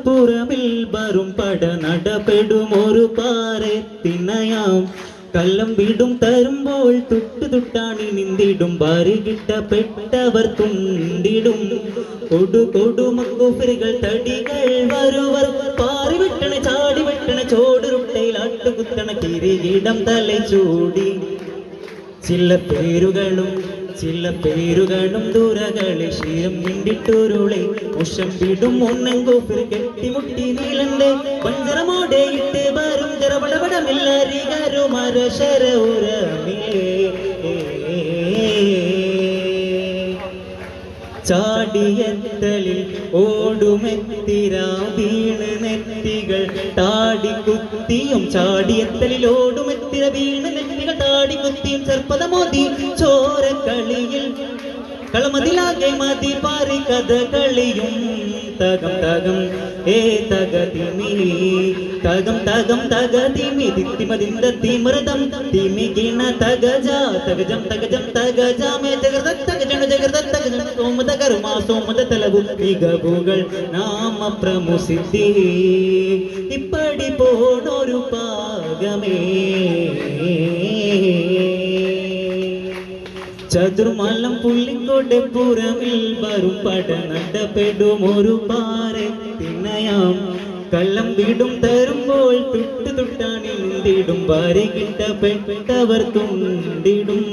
പുറമിൽ വരും പട നടപെടും ഒരു പാറത്തിനയാം കള്ളം വീടും തരുമ്പോൾ തുട്ടാണി നിന്തിടും ഭാര്യകിട്ടപ്പെട്ടവർ തുണ്ടിടും കൊടുമക്കുഫികൾ തടികൾ വരുവർ പാറി വെട്ടണ ചാടി വെട്ടണ ചോടുരുട്ടയിൽ ആട്ടുകുത്തണ കിരീടം തല ചൂടി ചില പേരുകളും ദൂരകളെ ശീലം മിണ്ടിട്ടൊരുളെ ഉഷം വിടും ഒന്നങ്കോപ്പിൽ കെട്ടിമുട്ടി നീലന്റെ പഞ്ചരമോടെ ഇട്ട് വരും ജറപടപടമില്ലരികരുമരശരൂരമില്ലേ ചാടിയത്തലിൽ ഓടുമെത്തിരാ വീണ് നെറ്റികൾ താടിക്കുത്തിയും ചാടിയത്തലിൽ ഓടുമെത്തിര വീണ് നെറ്റികൾ താടിക്കുത്തിയും ചെറുപ്പതമോതി ചോരക്കളിയിൽ കളമതിലാകെ മതി പാറി കഥകളിയും തകം തകം തകതിമി തിമതിന്ദ തിമൃതം തിമികിണ തഗജം തഗജാമേ ജഗർദ സോമദകർമാ സോമദ തലവു മികവുകൾ നാമ പ്രമുസിദ്ധി ഇപ്പടി പോണൊരു പാകമേ ചതുർമലം പുള്ളിക്കോട്ടെ പുറമിൽ വരും പട നടപെടും ഒരു പാറത്തിനയാം കള്ളം വീടും തരുമ്പോൾ തുട്ടാണി നിന്തിടും ഭാര്യ കിട്ടപ്പെട്ടവർ തുണ്ടിടും.